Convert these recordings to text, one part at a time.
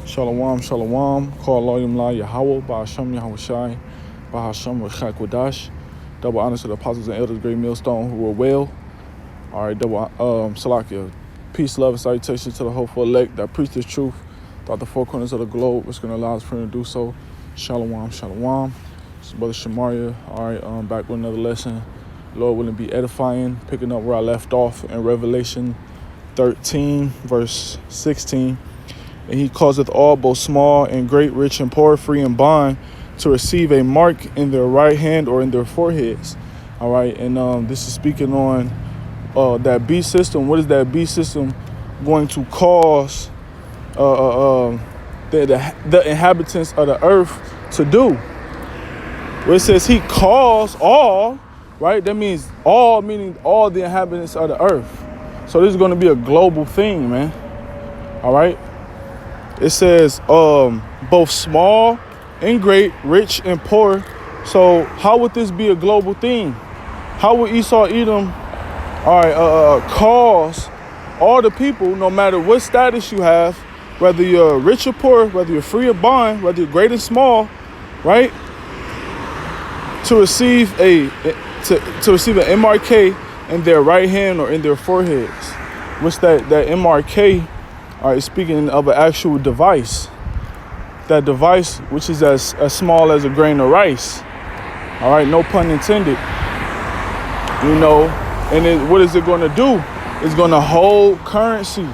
Shalom, shalom. Call Loyim La Yahweh, Ba'ashem Yahushai, Ba'ashem Rechak Wadash. Double honors to the apostles and elders, great millstone who were well. All right, double Salakia. Peace, love, and salutations to the hopeful elect that preach this truth throughout the four corners of the globe, which is going to allow us to do so. Shalom, shalom. This is Brother Shamaria. All right, back with another lesson. Lord willing, be edifying, picking up where I left off in Revelation 13, verse 16. And he causeth all, both small and great, rich and poor, free and bond, to receive a mark in their right hand or in their foreheads. All right, and this is speaking on that beast system. What is that beast system going to cause the inhabitants of the earth to do? Where it says he calls all, right? That means all, meaning all the inhabitants of the earth. So this is going to be a global thing, man. All right. It says both small and great, rich and poor. So how would this be a global thing? How would Esau, Edom, cause all the people, no matter what status you have, whether you're rich or poor, whether you're free or bond, whether you're great or small, right, to receive an MRK in their right hand or in their foreheads, which that MRK, all right, speaking of an actual device, that device which is as small as a grain of rice, all right, no pun intended, you know, and what is it going to do? It's going to hold currency.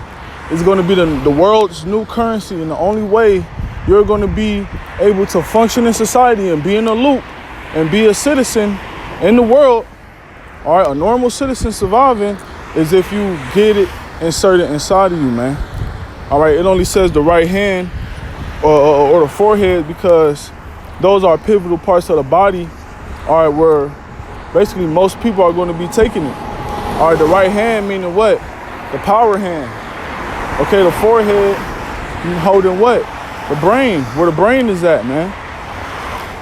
It's going to be the world's new currency, and the only way you're going to be able to function in society and be in the loop and be a citizen in the world, all right, a normal citizen surviving, is if you get it inserted inside of you, man. All right, it only says the right hand or the forehead because those are pivotal parts of the body, all right, where basically most people are going to be taking it. All right, the right hand meaning what? The power hand. Okay, the forehead holding what? The brain, where the brain is at, man.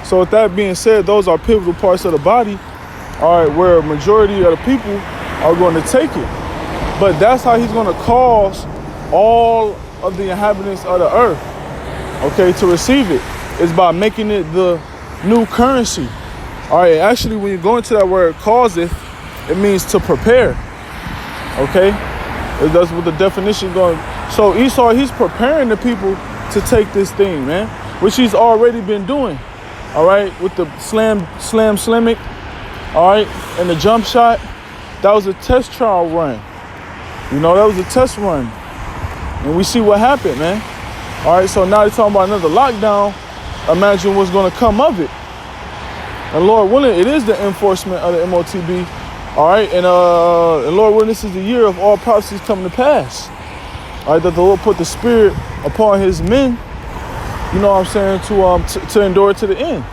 So with that being said, those are pivotal parts of the body, all right, where a majority of the people are going to take it. But that's how he's going to cause all of the inhabitants of the earth, okay, to receive it, is by making it the new currency. All right, actually, when you go into that word causeth, it means to prepare, okay? That's what the definition is going. So Esau, he's preparing the people to take this thing, man, which he's already been doing, all right, with the slamic, all right, and the jump shot. That was a test trial run. You know, that was a test run. And we see what happened, man. All right, so now they're talking about another lockdown. Imagine what's going to come of it. And Lord willing, it is the enforcement of the MOTB. All right, and Lord willing, this is the year of all prophecies coming to pass. All right, that the Lord put the Spirit upon His men, you know what I'm saying, to endure to the end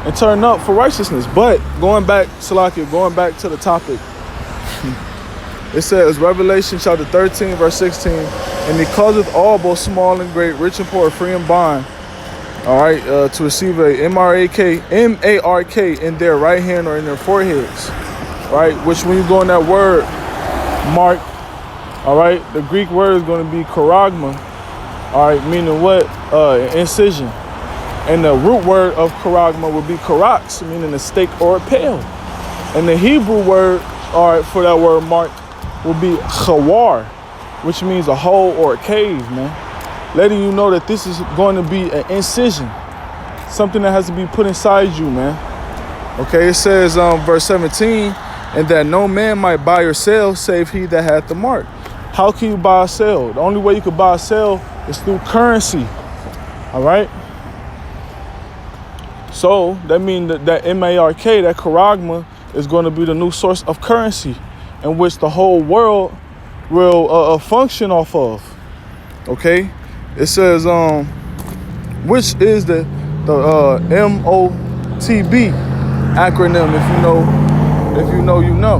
and turn up for righteousness. But going back, Salakia, going back to the topic. It says, Revelation chapter 13, verse 16, and he causeth all, both small and great, rich and poor, free and bond, all right, to receive a M-A-R-K in their right hand or in their foreheads, right? Which when you go in that word, mark, all right, the Greek word is going to be charagma, all right, meaning what? Incision. And the root word of charagma would be karax, meaning a stake or a pale. And the Hebrew word, all right, for that word mark, will be chawar, which means a hole or a cave, man. Letting you know that this is going to be an incision, something that has to be put inside you, man. Okay, it says, verse 17, and that no man might buy or sell save he that hath the mark. How can you buy or sell? The only way you can buy or sell is through currency, all right? So that means that M-A-R-K, that charagma, is going to be the new source of currency in which the whole world will function off of. Okay, it says which is the MOTB acronym, if you know.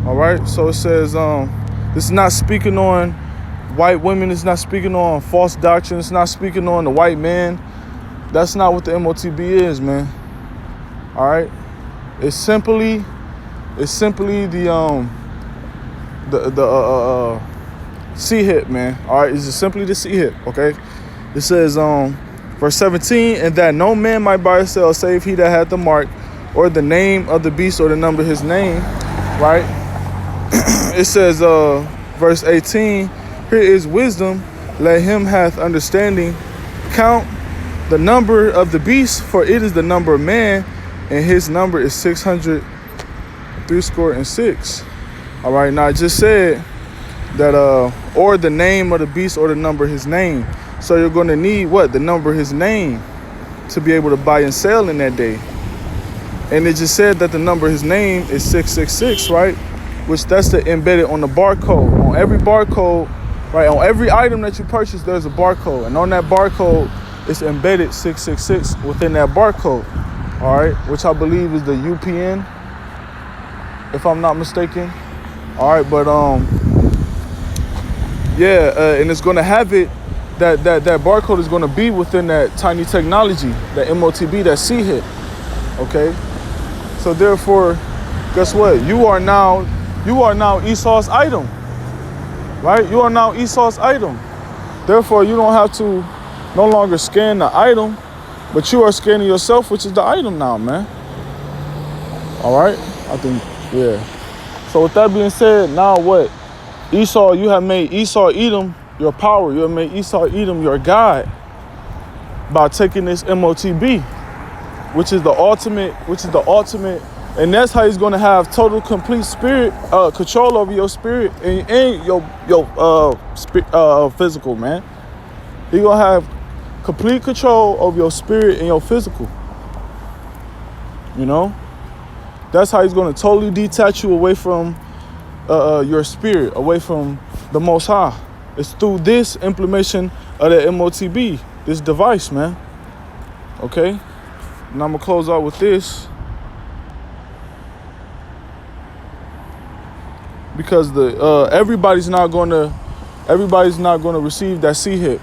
All right, so it says this is not speaking on white women, it's not speaking on false doctrine, it's not speaking on the white man. That's not what the MOTB is, man. All right, it's simply the hIp, man. All right, it's just simply the hIp, okay? It says, verse 17, and that no man might buy or sell save he that had the mark or the name of the beast or the number of his name, right? It says, verse 18, here is wisdom, let him hath understanding count the number of the beast, for it is the number of man, and his number is 666. All right, now I just said that, or the name of the beast or the number of his name. So you're going to need what? The number of his name to be able to buy and sell in that day. And it just said that the number of his name is 666, right? Which that's the embedded on the barcode. On every barcode, right? On every item that you purchase, there's a barcode. And on that barcode, it's embedded 666 within that barcode. All right, which I believe is the UPN, if I'm not mistaken. All right, but and it's going to have it. That barcode is going to be within that tiny technology, that MOTB, that hIp. Okay, so therefore, guess what? You are now Esau's item, right? You are now Esau's item. Therefore, you don't have to no longer scan the item, but you are scanning yourself, which is the item now, man. All right, I think, yeah. So with that being said, now what? Esau, you have made Esau Edom your power. You have made Esau Edom your God by taking this MOTB, which is the ultimate, and that's how he's going to have total, complete spirit control over your spirit and your physical, man. He's going to have complete control over your spirit and your physical. You know, that's how he's going to totally detach you away from your spirit, away from the Most High. It's through this implementation of the MOTB, this device, man. Okay? And I'm gonna close out with this. Because everybody's not gonna receive that hIp.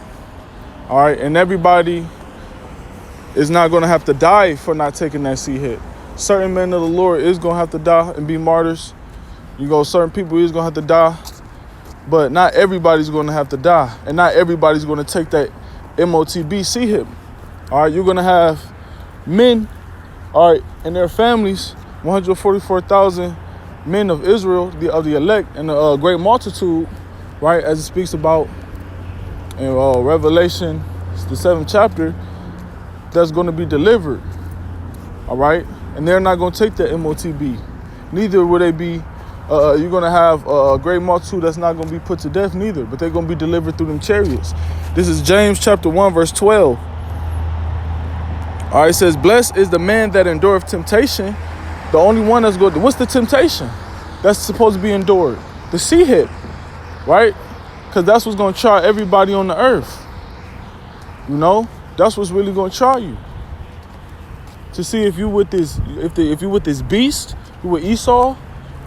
All right, and everybody is not gonna have to die for not taking that hIp. Certain men of the Lord is gonna have to die and be martyrs. Certain people is gonna have to die. But not everybody's going to have to die. And not everybody's going to take that MOTB hIp. All right, you're going to have men, all right, and their families, 144,000 men of Israel, of the elect, and a great multitude, right, as it speaks about in Revelation, the 7th chapter, that's going to be delivered. All right, and they're not going to take that MOTB. Neither will they be. You're going to have a great multitude that's not going to be put to death neither, but they're going to be delivered through them chariots. This is James chapter 1, verse 12. All right, it says, blessed is the man that endureth temptation. The only one that's going to, what's the temptation that's supposed to be endured? The hIp, right? Because that's what's going to try everybody on the earth. You know, that's what's really going to try you. To see if you with this, if you with this beast, you with Esau,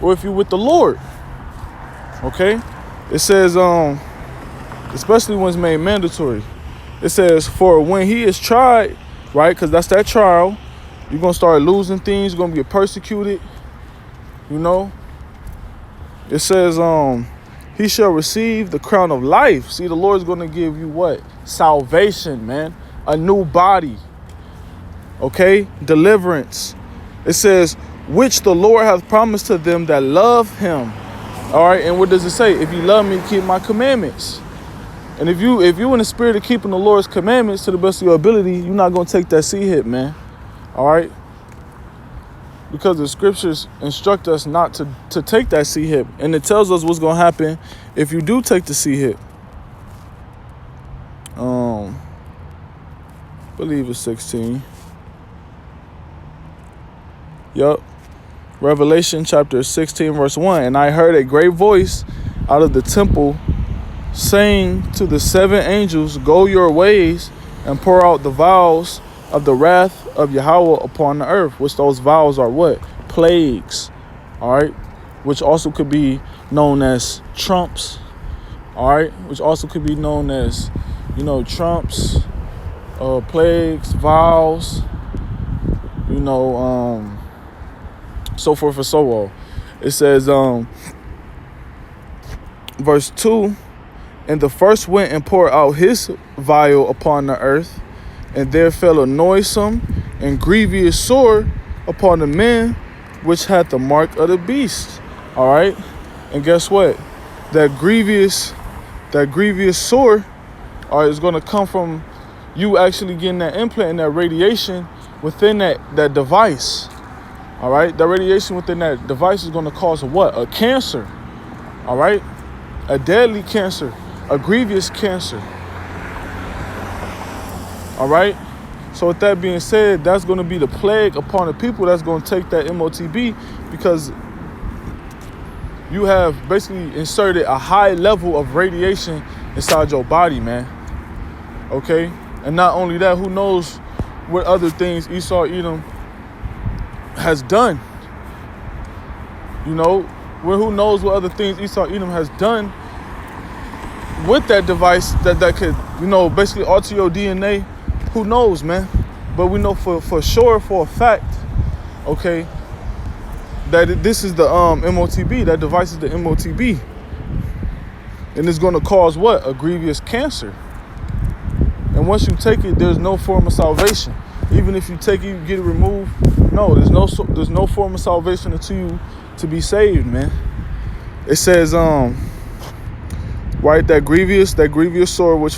or if you're with the Lord. Okay? It says, especially when it's made mandatory. It says, for when he is tried, right? Because that's that trial. You're going to start losing things. You're going to get persecuted. You know? It says, he shall receive the crown of life. See, the Lord's going to give you what? Salvation, man. A new body. Okay? Deliverance. It says, which the Lord hath promised to them that love him. All right, and what does it say? If you love me, keep my commandments. And if you in the spirit of keeping the Lord's commandments to the best of your ability, you're not going to take that hIp, man. All right? Because the scriptures instruct us not to take that hIp. And it tells us what's going to happen if you do take the hIp. Believe it's 16. Yup. Revelation chapter 16, verse 1. And I heard a great voice out of the temple saying to the 7 angels, go your ways and pour out the vials of the wrath of Yahweh upon the earth. Which those vials are what? Plagues. All right. Which also could be known as trumps. All right. Which also could be known as, trumps, plagues, vials, so forth and so on. It says, verse 2, And the first went and poured out his vial upon the earth, and there fell a noisome and grievous sore upon the men which had the mark of the beast. All right. And guess what? That grievous sore is going to come from you actually getting that implant and that radiation within that device. All right. The radiation within that device is going to cause a what? A cancer. All right. A deadly cancer. A grievous cancer. All right. So with that being said, that's going to be the plague upon the people that's going to take that MOTB, because you have basically inserted a high level of radiation inside your body, man. Okay. And not only that, who knows what other things Esau Edom has done? You know, who knows what other things Esau Edom has done with that device that could, you know, basically alter your DNA. Who knows, man? But we know for sure, for a fact, okay, that this is the MOTB. That device is the MOTB. And it's going to cause what? A grievous cancer. And once you take it, there's no form of salvation. Even if you take it, you get it removed. No, there's no form of salvation until you to be saved, man. It says, right, that grievous sore, which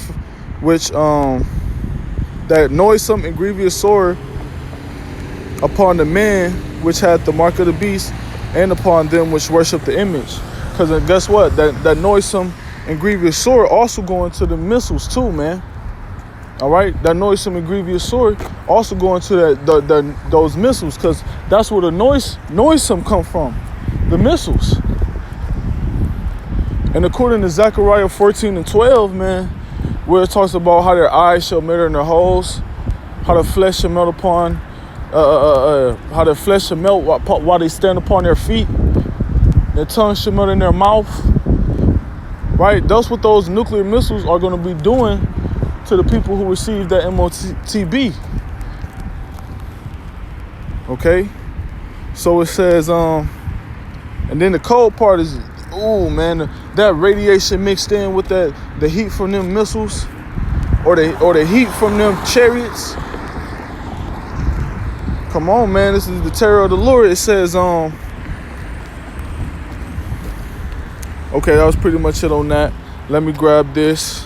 that noisome and grievous sore upon the men which had the mark of the beast, and upon them which worship the image. Because guess what? That noisome and grievous sore also go into the missiles too, man. All right, that noisome and grievous sore also go into those missiles, because that's where the noisome come from, the missiles. And according to Zechariah 14:12, man, where it talks about how their eyes shall melt in their holes, how the flesh shall melt upon, how their flesh shall melt while they stand upon their feet, their tongue shall melt in their mouth. Right, that's what those nuclear missiles are going to be doing to the people who receive that MOTB. Okay, so it says, and then the cold part is, oh man, that radiation mixed in with the heat from them missiles, or the heat from them chariots. Come on, man, this is the terror of the Lord. It says, okay, that was pretty much it on that. Let me grab this.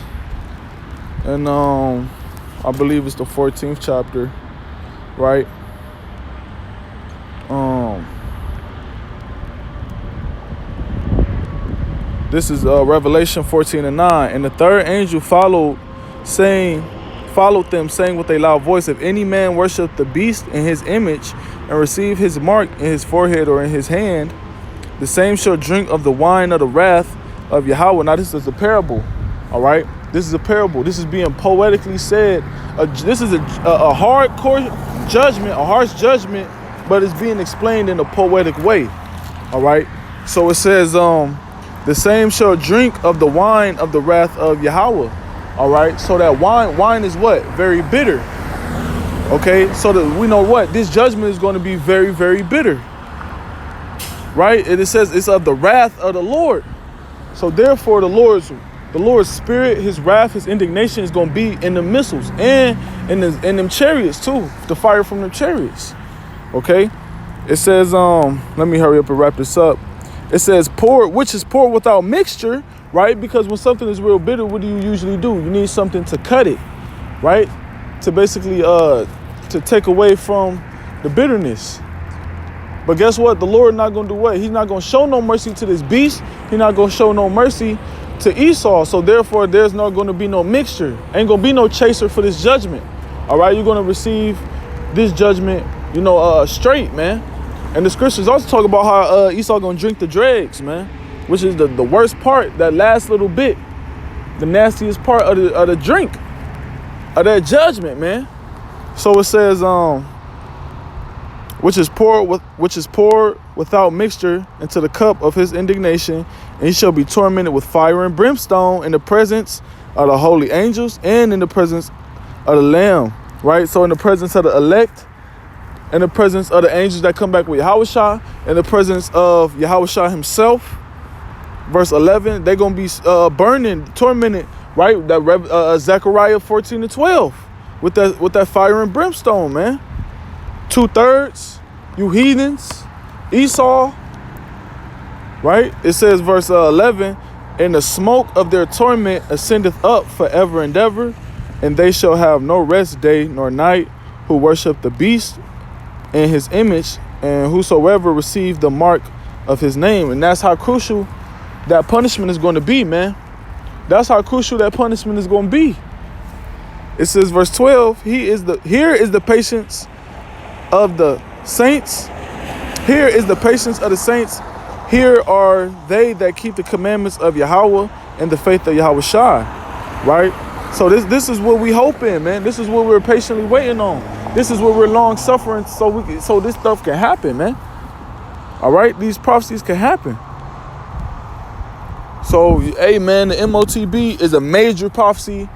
And I believe it's the 14th chapter, right? This is Revelation 14:9. And the third angel followed them, saying with a loud voice, if any man worship the beast in his image and receive his mark in his forehead or in his hand, the same shall drink of the wine of the wrath of Yahweh. Now this is a parable, all right? This is a parable. This is being poetically said. This is a hardcore judgment, a harsh judgment, but it's being explained in a poetic way, all right? So it says, the same shall drink of the wine of the wrath of Yahweh. All right. So that wine is what? Very bitter. Okay. So that we know what? This judgment is going to be very, very bitter. Right. And it says it's of the wrath of the Lord. So therefore, the Lord's spirit, his wrath, his indignation is going to be in the missiles and in them chariots too. The fire from the chariots. Okay. It says, let me hurry up and wrap this up. It says which is poured without mixture, right? Because when something is real bitter, what do you usually do? You need something to cut it, right? To basically to take away from the bitterness. But guess what? The Lord not going to do what? He's not going to show no mercy to this beast. He's not going to show no mercy to Esau. So therefore, there's not going to be no mixture. Ain't going to be no chaser for this judgment. All right? You're going to receive this judgment, you know, straight, man. And the scriptures also talk about how Esau gonna drink the dregs, man, which is the worst part, that last little bit, the nastiest part of the drink, of that judgment, man. So it says, which is poured without mixture into the cup of his indignation, and he shall be tormented with fire and brimstone in the presence of the holy angels and in the presence of the Lamb, right? So in the presence of the elect, in the presence of the angels that come back with Yahushua, in the presence of Yahushua himself, verse 11, they're going to be burning, tormented, right? That Zechariah 14:12 with that fire and brimstone, man. 2/3, you heathens, Esau, right? It says, verse 11, and the smoke of their torment ascendeth up forever and ever, and they shall have no rest day nor night, who worship the beast and his image, and whosoever receive the mark of his name. And that's how crucial that punishment is going to be, man. That's how crucial that punishment is going to be. It says, verse 12, here is the patience of the saints. Here is the patience of the saints. Here are they that keep the commandments of Yahweh and the faith of Yahweh Shai, right? So this is what we hope in, man. This is what we're patiently waiting on. This is what we're long suffering so this stuff can happen, man. All right, these prophecies can happen. So, hey, man, the MOTB is a major prophecy.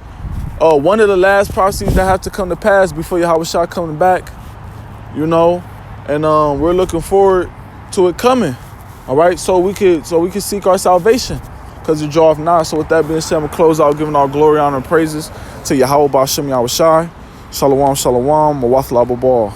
One of the last prophecies that have to come to pass before Yahweh Shai coming back, you know, and we're looking forward to it coming. All right, so we could seek our salvation because it draweth nigh. So with that being said, I'm gonna close out giving all glory, honor, and praises to Yahweh Ba'ashem Yahweh Shai. Shalom, shalom, Mawatha Lababal.